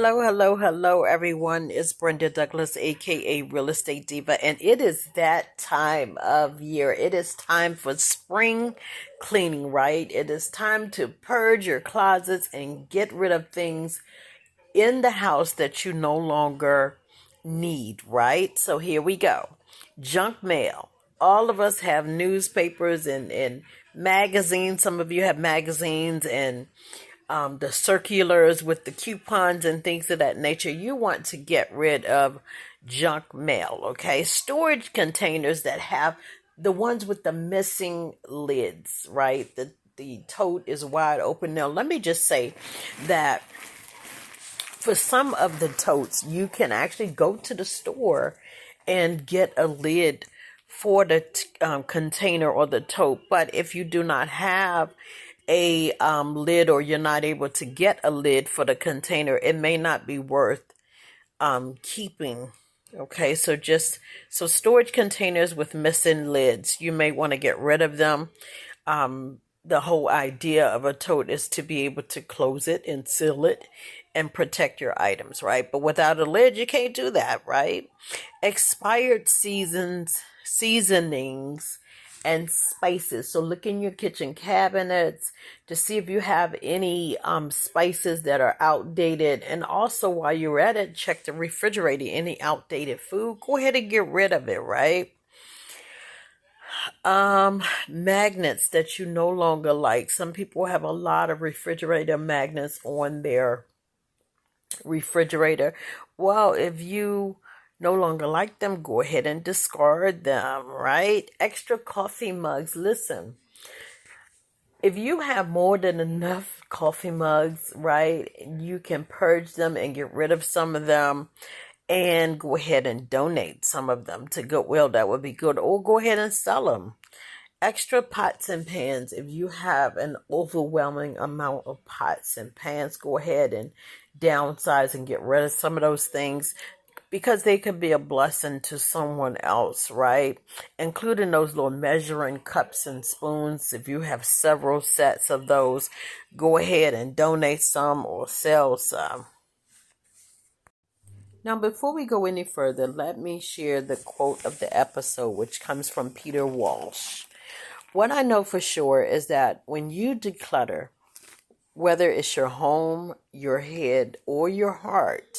Hello, hello, hello, everyone. It's Brenda Douglas, aka Real Estate Diva, and it is that time of year. It is time for spring cleaning, right? It is time to purge your closets and get rid of things in the house that you no longer need, right? So here we go. Junk mail. All of us have newspapers and magazines. Some of you have magazines and the circulars with the coupons and things of that nature. You want to get rid of junk mail, okay? Storage containers that have the ones with the missing lids, right? The tote is wide open. Now, let me just say that for some of the totes, you can actually go to the store and get a lid for the container or the tote. But if you do not have a lid, or you're not able to get a lid for the container, it may not be worth keeping. Okay, so storage containers with missing lids, you may want to get rid of them. The whole idea of a tote is to be able to close it and seal it and protect your items, right? But without a lid, you can't do that, right? Expired seasonings and spices. So look in your kitchen cabinets to see if you have any spices that are outdated. And also, while you're at it, check the refrigerator. Any outdated food, go ahead and get rid of it, right? Magnets that you no longer like. Some people have a lot of refrigerator magnets on their refrigerator. Well, if you no longer like them, go ahead and discard them, right? Extra coffee mugs. Listen, if you have more than enough coffee mugs, right, you can purge them and get rid of some of them and go ahead and donate some of them to Goodwill. That would be good. Or go ahead and sell them. Extra pots and pans. If you have an overwhelming amount of pots and pans, go ahead and downsize and get rid of some of those things, because they could be a blessing to someone else, right? Including those little measuring cups and spoons. If you have several sets of those, go ahead and donate some or sell some. Now, before we go any further, let me share the quote of the episode, which comes from Peter Walsh. What I know for sure is that when you declutter, whether it's your home, your head, or your heart,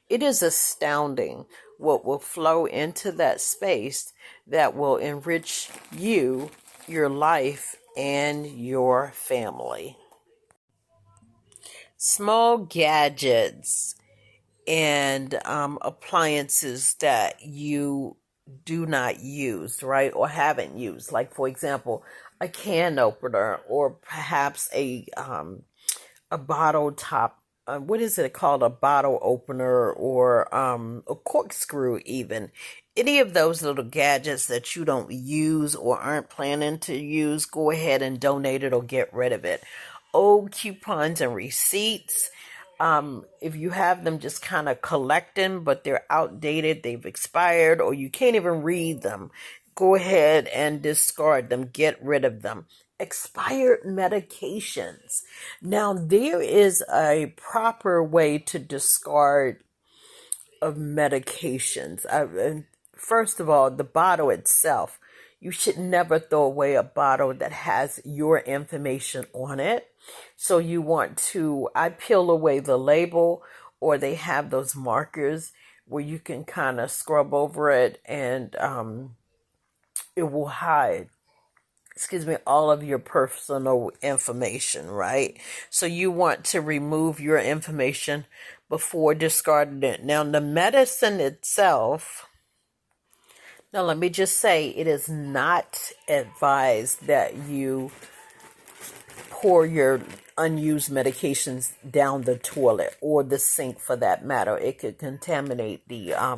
it is astounding what will flow into that space that will enrich you, your life, and your family. Small gadgets and appliances that you do not use, right, or haven't used. Like, for example, a can opener, or perhaps a bottle top. What is it called? A bottle opener, or a corkscrew even. Any of those little gadgets that you don't use or aren't planning to use, go ahead and donate it or get rid of it. Old coupons and receipts. If you have them, just kind of collect them, but they're outdated, they've expired, or you can't even read them, go ahead and discard them, get rid of them. Expired medications. Now, there is a proper way to discard of medications. First of all, the bottle itself. You should never throw away a bottle that has your information on it. So you want to, I peel away the label, or they have those markers where you can kind of scrub over it, and it will hide, all of your personal information, right? So you want to remove your information before discarding it. Now, the medicine itself, now let me just say, it is not advised that you pour your unused medications down the toilet or the sink, for that matter. It could contaminate the, I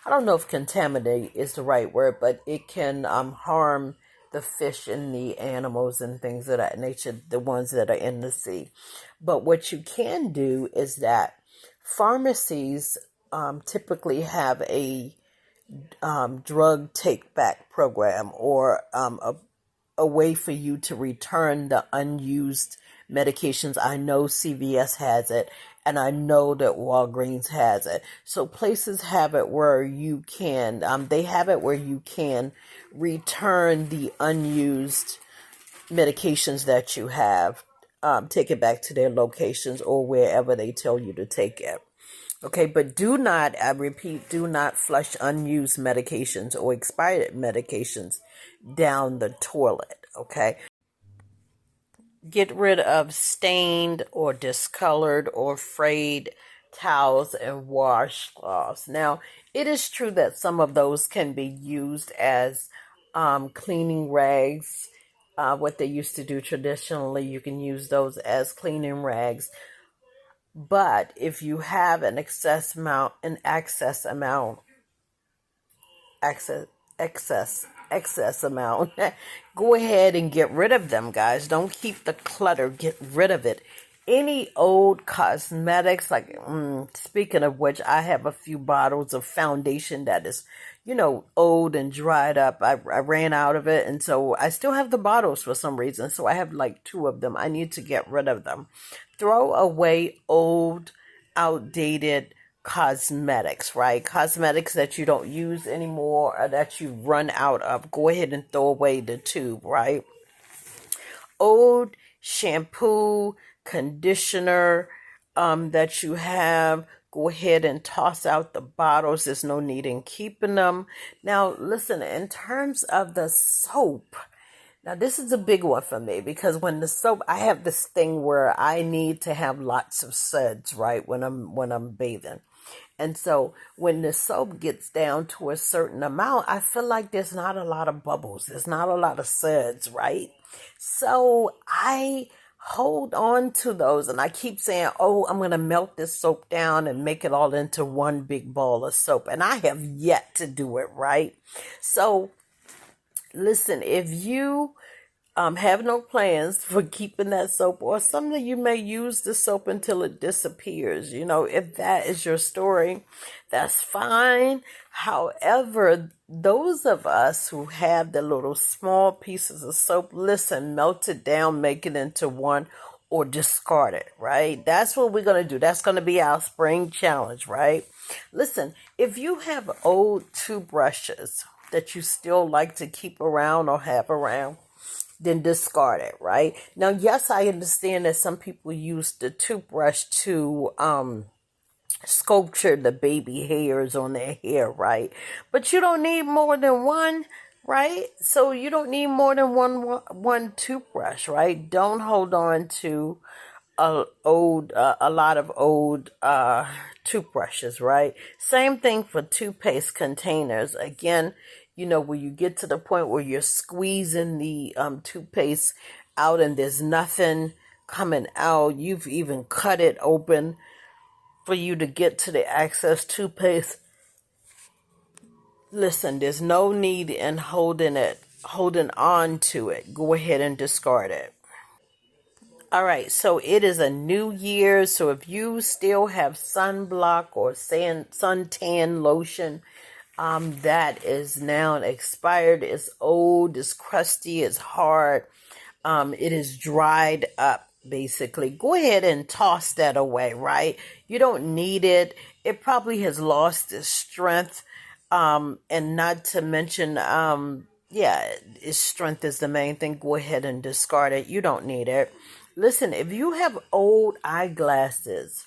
don't know if contaminate is the right word, but it can harm the fish and the animals and things of that nature, the ones that are in the sea. But what you can do is that pharmacies typically have a drug take back program, or a way for you to return the unused medications. I know CVS has it, and I know that Walgreens has it. So places have it where you can, they have it where you can return the unused medications that you have, take it back to their locations or wherever they tell you to take it. Okay, but do not, I repeat, do not flush unused medications or expired medications down the toilet. Okay, get rid of stained or discolored or frayed towels and washcloths. Now, it is true that some of those can be used as cleaning rags. What they used to do traditionally, you can use those as cleaning rags. But if you have an excess amount, excess excess amount, go ahead and get rid of them, guys. Don't keep the clutter. Get rid of it. Any old cosmetics, like speaking of which, I have a few bottles of foundation that is, old and dried up. I ran out of it, and so I still have the bottles for some reason. So I have like 2 of them. I need to get rid of them. Throw away old, outdated cosmetics, right? Cosmetics that you don't use anymore or that you run out of. Go ahead and throw away the tube, right? Old shampoo, conditioner that you have, go ahead and toss out the bottles. There's no need in keeping them. Now, listen, in terms of the soap, now this is a big one for me because when the soap, I have this thing where I need to have lots of suds, right, when I'm bathing. And so when the soap gets down to a certain amount, I feel like there's not a lot of bubbles. There's not a lot of suds, right? So I hold on to those and I keep saying, oh, I'm going to melt this soap down and make it all into one big ball of soap. And I have yet to do it, right? So listen, if you have no plans for keeping that soap, or something you may use the soap until it disappears. If that is your story, that's fine. However, those of us who have the little small pieces of soap, listen, melt it down, make it into one, or discard it, right? That's what we're going to do. That's going to be our spring challenge, right? Listen, if you have old toothbrushes that you still like to keep around or have around, then discard it, right? Now, yes, I understand that some people use the toothbrush to sculpture the baby hairs on their hair, right? But you don't need more than one, right? So you don't need more than one toothbrush, right? Don't hold on to a lot of old toothbrushes, right? Same thing for toothpaste containers. Again, when you get to the point where you're squeezing the toothpaste out and there's nothing coming out, you've even cut it open for you to get to the excess toothpaste. Listen, there's no need in holding on to it. Go ahead and discard it. All right, so it is a new year. So if you still have sunblock or suntan lotion, that is now expired, it's old, it's crusty, it's hard, it is dried up, basically, go ahead and toss that away, right? You don't need it. It probably has lost its strength, and not to mention, its strength is the main thing. Go ahead and discard it. You don't need it. Listen, if you have old eyeglasses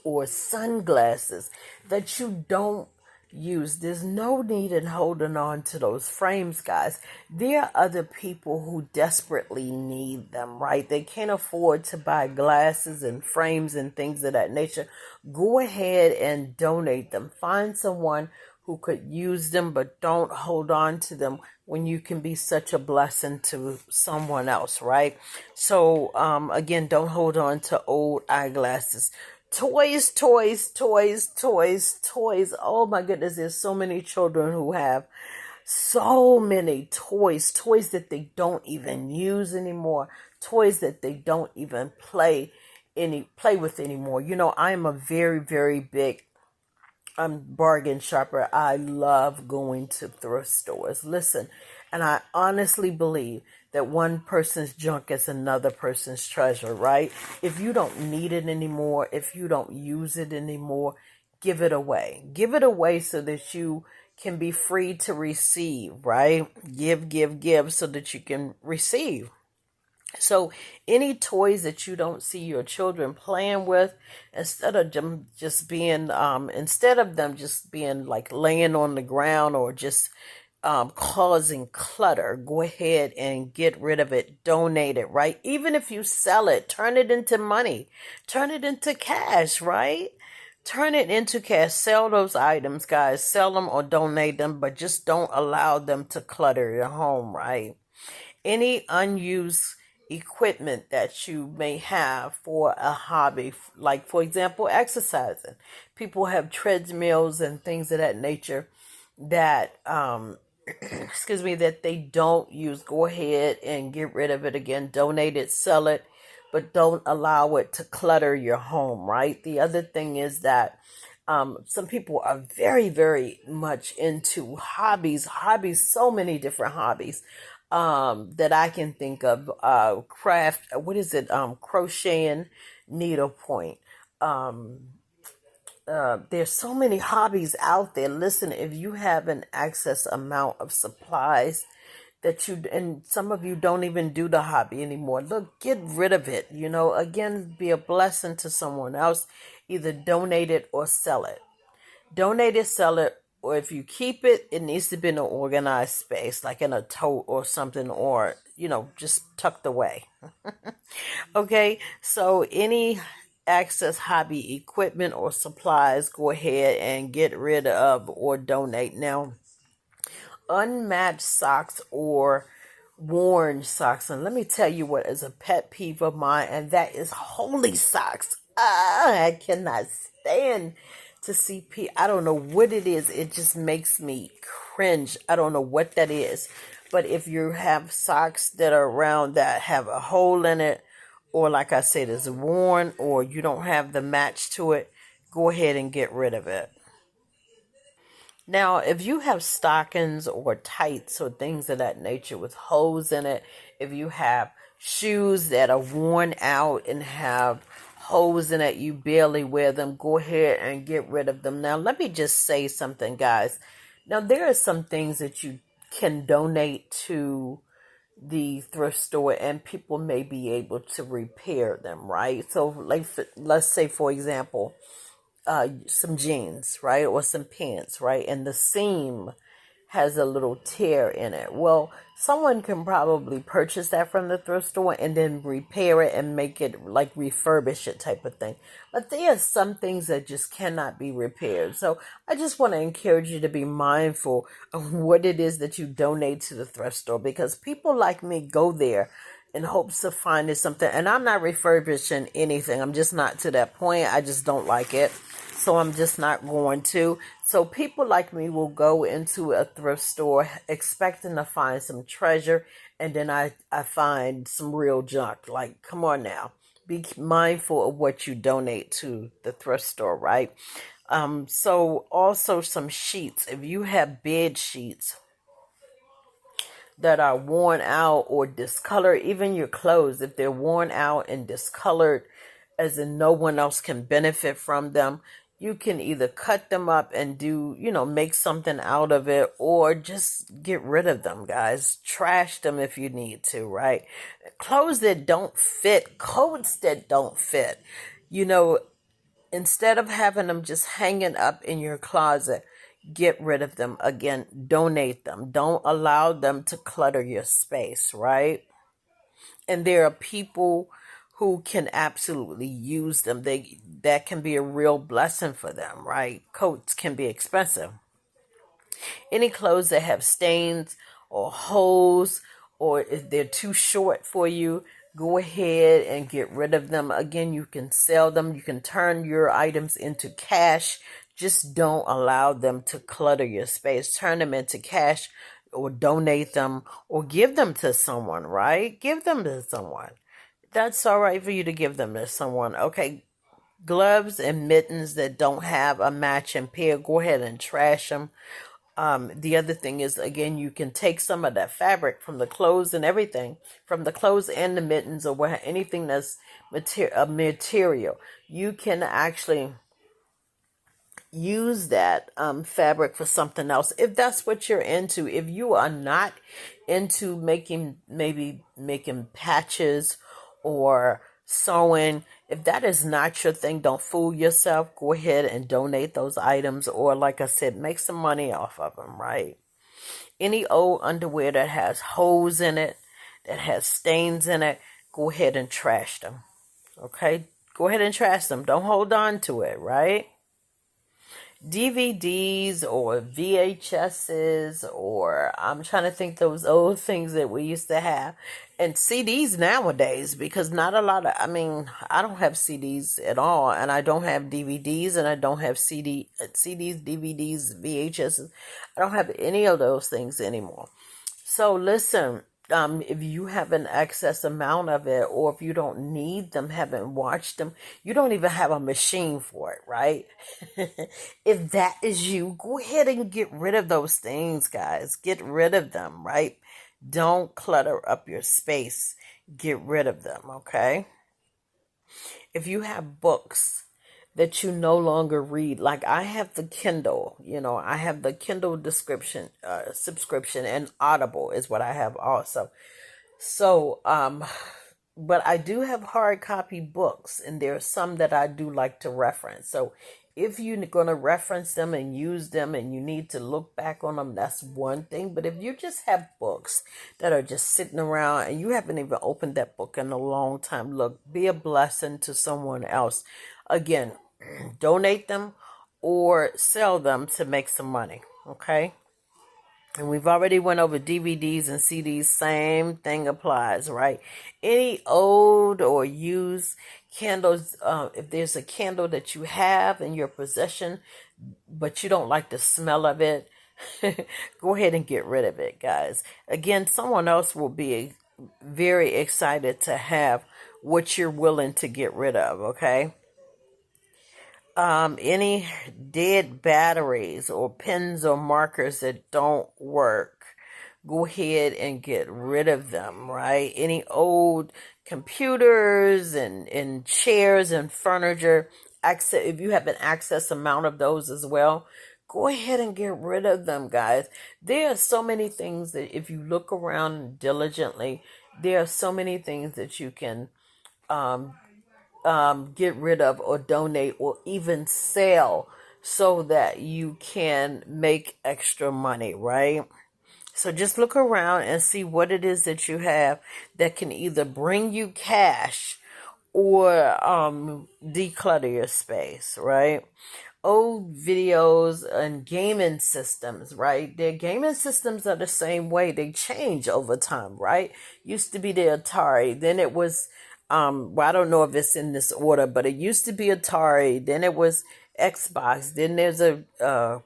or sunglasses that you don't use, there's no need in holding on to those frames, guys. There are other people who desperately need them, right? They can't afford to buy glasses and frames and things of that nature. Go ahead and donate them. Find someone who could use them, but don't hold on to them when you can be such a blessing to someone else, right? So, again, don't hold on to old eyeglasses. Toys. Oh my goodness, there's so many children who have so many toys that they don't even use anymore, toys that they don't even play with anymore. I'm a very, very big bargain shopper. I love going to thrift stores. Listen, And I honestly believe that one person's junk is another person's treasure, right? If you don't need it anymore, if you don't use it anymore, give it away. Give it away so that you can be free to receive, right? Give so that you can receive. So any toys that you don't see your children playing with, instead of them just being, instead of them just being like laying on the ground or just causing clutter, go ahead and get rid of it, donate it, right? Even if you sell it, turn it into money, turn it into cash, right? Turn it into cash, sell those items, guys, sell them or donate them, but just don't allow them to clutter your home, right? Any unused equipment that you may have for a hobby, like for example, exercising. People have treadmills and things of that nature that excuse me, that they don't use. Go ahead and get rid of it. Again, donate it, sell it, but don't allow it to clutter your home, right? The other thing is that some people are very, very much into hobbies, so many different hobbies that I can think of. Craft, what is it? Crocheting, needlepoint. There's so many hobbies out there. Listen, if you have an excess amount of supplies that you, and some of you don't even do the hobby anymore, look, get rid of it. Again, be a blessing to someone else. Either donate it or sell it. Donate it, sell it, or if you keep it, it needs to be in an organized space, like in a tote or something, or, just tucked away. Okay, so any access hobby equipment or supplies, go ahead and get rid of or donate. Now, unmatched socks or worn socks, and let me tell you what is a pet peeve of mine, and that is holy socks. I cannot stand to see I don't know what it is. It just makes me cringe. I don't know what that is. But if you have socks that are around that have a hole in it, or like I said, is worn, or you don't have the match to it, go ahead and get rid of it. Now, if you have stockings or tights or things of that nature with holes in it, if you have shoes that are worn out and have holes in it, you barely wear them, go ahead and get rid of them. Now, let me just say something, guys. Now, there are some things that you can donate to the thrift store and people may be able to repair them, right? So, like, let's say, for example, some jeans, right? Or some pants, right? And the seam has a little tear in it. Well, someone can probably purchase that from the thrift store and then repair it and make it like refurbish it type of thing. But there are some things that just cannot be repaired. So I just want to encourage you to be mindful of what it is that you donate to the thrift store, because people like me go there in hopes of finding something. And I'm not refurbishing anything. I'm just not to that point. I just don't like it. So I'm just not going to. So people like me will go into a thrift store expecting to find some treasure, and then I find some real junk. Like, come on now. Be mindful of what you donate to the thrift store, right? So also some sheets. If you have bed sheets that are worn out or discolored, even your clothes, if they're worn out and discolored, as in no one else can benefit from them, you can either cut them up and do, make something out of it, or just get rid of them, guys. Trash them if you need to, right? Clothes that don't fit, coats that don't fit, instead of having them just hanging up in your closet, get rid of them. Again, donate them. Don't allow them to clutter your space, right? And there are people who can absolutely use them. That can be a real blessing for them, right? Coats can be expensive. Any clothes that have stains or holes, or if they're too short for you, go ahead and get rid of them. Again, you can sell them. You can turn your items into cash. Just don't allow them to clutter your space. Turn them into cash, or donate them, or give them to someone, right? Give them to someone. That's all right for you to give them to someone. Okay, gloves and mittens that don't have a matching pair, go ahead and trash them. The other thing is, again, you can take some of that fabric from the clothes and everything, from the clothes and the mittens or anything that's material. You can actually use that fabric for something else if that's what you're into. If you are not into making patches or sewing, if that is not your thing, don't fool yourself. Go ahead and donate those items, or like I said, make some money off of them, right? Any old underwear that has holes in it, that has stains in it, go ahead and trash them. Okay, go ahead and trash them. Don't hold on to it, right? DVDs or VHSs, or I'm trying to think those old things that we used to have, and CDs nowadays, because not a lot of, I don't have CDs at all, and I don't have DVDs, and I don't have CDs, DVDs, VHSs. I don't have any of those things anymore. So listen, if you have an excess amount of it, or if you don't need them, haven't watched them, you don't even have a machine for it, right? If that is you, go ahead and get rid of those things, guys. Get rid of them, right? Don't clutter up your space. Get rid of them, okay? If you have books that you no longer read, like I have the Kindle, I have the Kindle subscription, and Audible is what I have also. So, but I do have hard copy books, and there are some that I do like to reference. So if you're going to reference them and use them and you need to look back on them, that's one thing. But if you just have books that are just sitting around and you haven't even opened that book in a long time, look, be a blessing to someone else. Again, donate them or sell them to make some money, okay? And we've already went over DVDs and CDs. Same thing applies, right? Any old or used candles, if there's a candle that you have in your possession, but you don't like the smell of it, go ahead and get rid of it, guys. Again, someone else will be very excited to have what you're willing to get rid of, okay? Any dead batteries or pens or markers that don't work, go ahead and get rid of them, right? Any old computers and chairs and furniture, if you have an excess amount of those as well, go ahead and get rid of them, guys. There are so many things that if you look around diligently, there are so many things that you can get rid of or donate or even sell so that you can make extra money, right? So just look around and see what it is that you have that can either bring you cash or declutter your space, right? Old videos and gaming systems, right? Their gaming systems are the same way. They change over time, right? Used to be the Atari, then it was well, I don't know if it's in this order, but it used to be Atari, then it was Xbox, then there's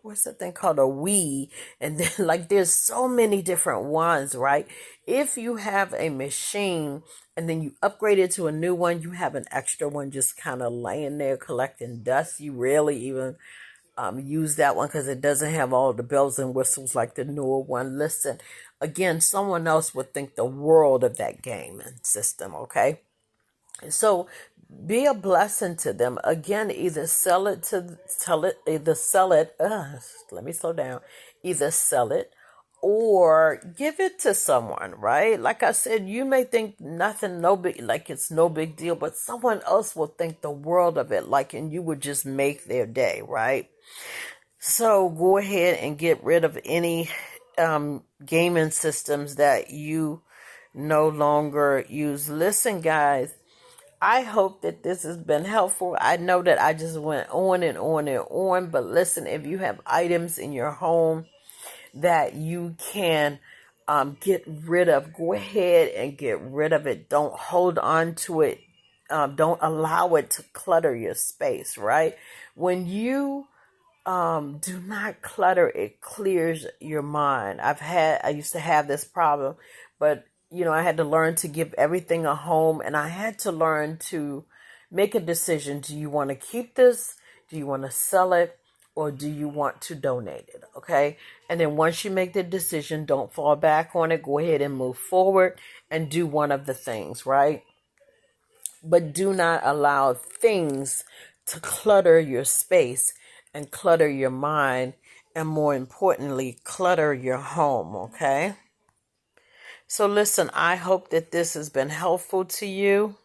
what's that thing called, a Wii, and then like there's so many different ones, right? If you have a machine and then you upgrade it to a new one, you have an extra one just kind of laying there collecting dust. You rarely even use that one because it doesn't have all the bells and whistles like the newer one. Listen, again, someone else would think the world of that gaming system, okay? So be a blessing to them. Again, either sell it, let me slow down. Either sell it or give it to someone, right? Like I said, you may think like it's no big deal, but someone else will think the world of it, like, and you would just make their day, right? So go ahead and get rid of any gaming systems that you no longer use. Listen, guys, I hope that this has been helpful. I know that I just went on and on and on, but listen, if you have items in your home that you can get rid of, go ahead and get rid of it. Don't hold on to it. Don't allow it to clutter your space, right? When you do not clutter, it clears your mind. I used to have this problem, but I had to learn to give everything a home, and I had to learn to make a decision. Do you want to keep this? Do you want to sell it? or do you want to donate it? Okay. And then once you make the decision, don't fall back on it. Go ahead and move forward and do one of the things, right? But do not allow things to clutter your space and clutter your mind, and more importantly, clutter your home. Okay. So listen, I hope that this has been helpful to you.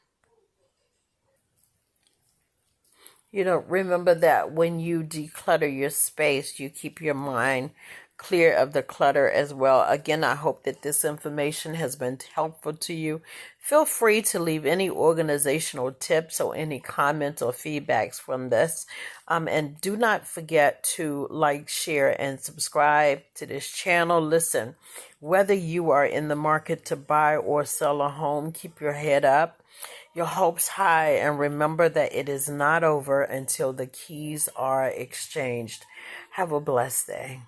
Remember that when you declutter your space, you keep your mind clear of the clutter as well. Again, I hope that this information has been helpful to you. Feel free to leave any organizational tips or any comments or feedbacks from this. And do not forget to like, share, and subscribe to this channel. Listen, whether you are in the market to buy or sell a home, keep your head up, your hopes high, and remember that it is not over until the keys are exchanged. Have a blessed day.